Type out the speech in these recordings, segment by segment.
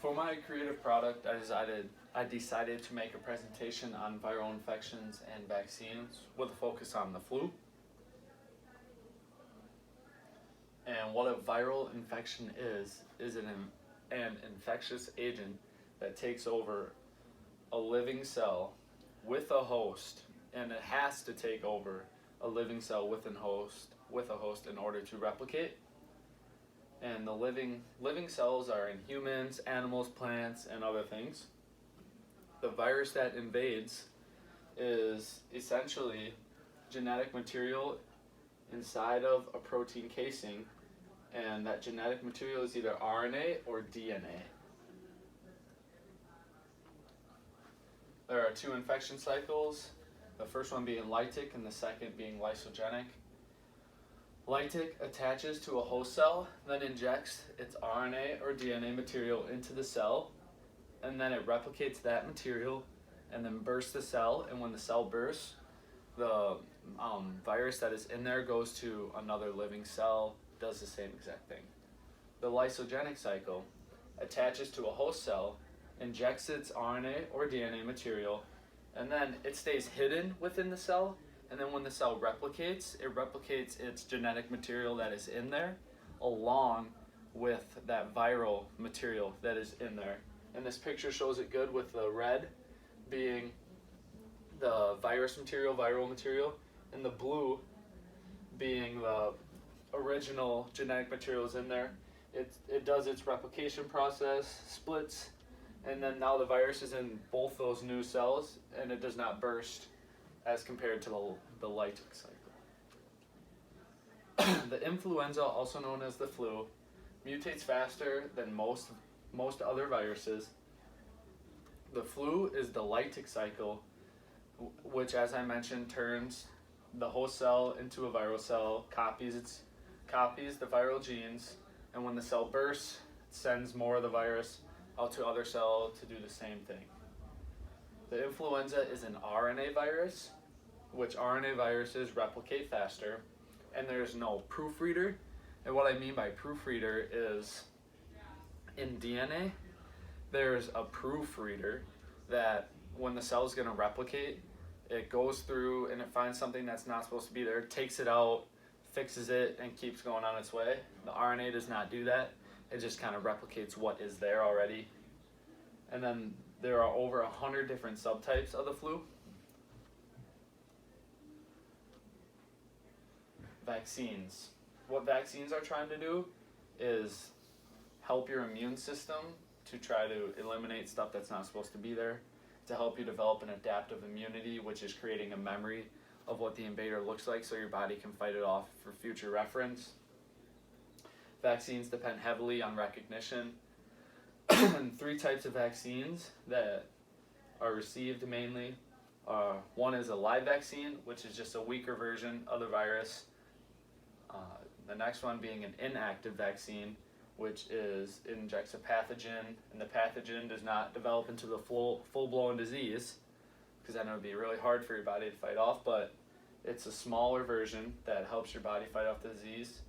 For my creative product, I decided to make a presentation on viral infections and vaccines with a focus on the flu. And what a viral infection is an infectious agent that takes over a living cell with a host, and it has to take over a living cell with a host in order to replicate. And the living cells are in humans, animals, plants, and other things. The virus that invades is essentially genetic material inside of a protein casing, and that genetic material is either RNA or DNA. There are two infection cycles, the first one being lytic and the second being lysogenic. Lytic attaches to a host cell, then injects its RNA or DNA material into the cell, and then it replicates that material and then bursts the cell, and when the cell bursts, the virus that is in there goes to another living cell, does the same exact thing. The lysogenic cycle attaches to a host cell, injects its RNA or DNA material, and then it stays hidden within the cell, and then when the cell replicates, it replicates its genetic material that is in there along with that viral material that is in there. And this picture shows it good with the red being the virus material, viral material, and the blue being the original genetic materials in there. It does its replication process, splits, and then now the virus is in both those new cells, and it does not burst as compared to the lytic cycle. The influenza, also known as the flu, mutates faster than most other viruses. The flu is the lytic cycle, which, as I mentioned, turns the host cell into a viral cell, copies the viral genes, and when the cell bursts, it sends more of the virus out to other cells to do the same thing. The influenza is an RNA virus, which RNA viruses replicate faster, and there's no proofreader. And what I mean by proofreader is, in DNA, there's a proofreader that when the cell is going to replicate, it goes through and it finds something that's not supposed to be there, takes it out, fixes it, and keeps going on its way. The RNA does not do that. It just kind of replicates what is there already. And then there are over 100 different subtypes of the flu. Vaccines. What vaccines are trying to do is help your immune system to try to eliminate stuff that's not supposed to be there, to help you develop an adaptive immunity, which is creating a memory of what the invader looks like so your body can fight it off for future reference. Vaccines depend heavily on recognition. Three types of vaccines that are received mainly. One is a live vaccine, which is just a weaker version of the virus. The next one being an inactive vaccine, which injects a pathogen, and the pathogen does not develop into the full-blown disease, because then it would be really hard for your body to fight off, but it's a smaller version that helps your body fight off the disease.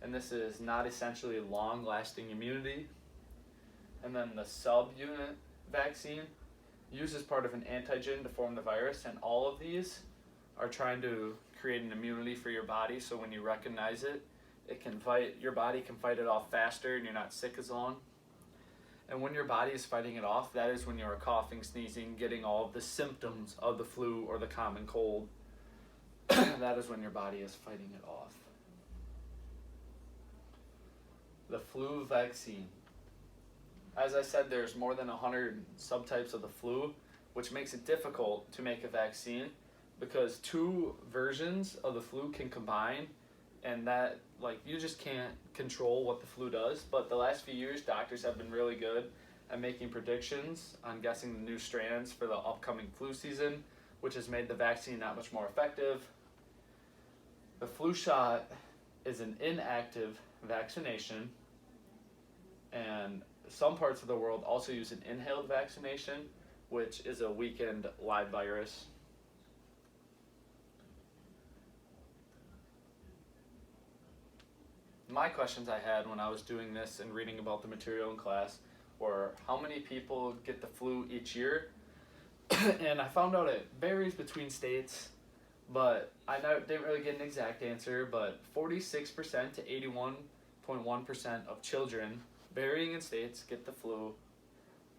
And this is not essentially long-lasting immunity. And then the subunit vaccine uses part of an antigen to form the virus, and all of these are trying to create an immunity for your body, so when you recognize it, your body can fight it off faster and you're not sick as long. And when your body is fighting it off, that is when you are coughing, sneezing, getting all of the symptoms of the flu or the common cold. That is when your body is fighting it off. The flu vaccine. As I said, there's more than 100 subtypes of the flu, which makes it difficult to make a vaccine because two versions of the flu can combine, and that, you just can't control what the flu does. But the last few years, doctors have been really good at making predictions on guessing the new strands for the upcoming flu season, which has made the vaccine that much more effective. The flu shot is an inactive vaccination, and some parts of the world also use an inhaled vaccination, which is a weakened live virus. My questions I had when I was doing this and reading about the material in class or how many people get the flu each year. And I found out it varies between states, but didn't really get an exact answer, but 46% to 81.1% of children, varying in states, get the flu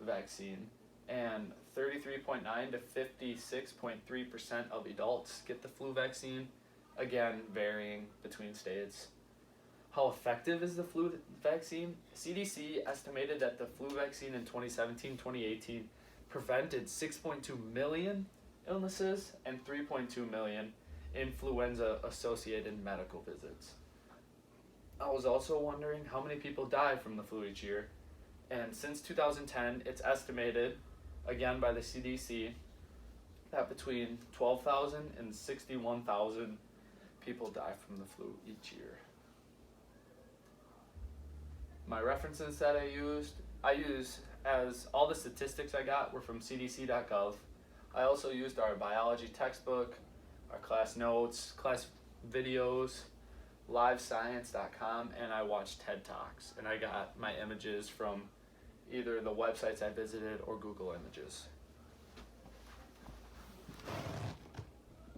vaccine, and 33.9 to 56.3% of adults get the flu vaccine, again varying between states. How effective is the flu vaccine? CDC estimated that the flu vaccine in 2017-2018 prevented 6.2 million illnesses and 3.2 million influenza-associated medical visits. I was also wondering how many people die from the flu each year. And since 2010, it's estimated, again by the CDC, that between 12,000 and 61,000 people die from the flu each year. My references that I use as all the statistics I got were from cdc.gov. I also used our biology textbook, our class notes, class videos, livescience.com, and I watched TED Talks, and I got my images from either the websites I visited or Google Images.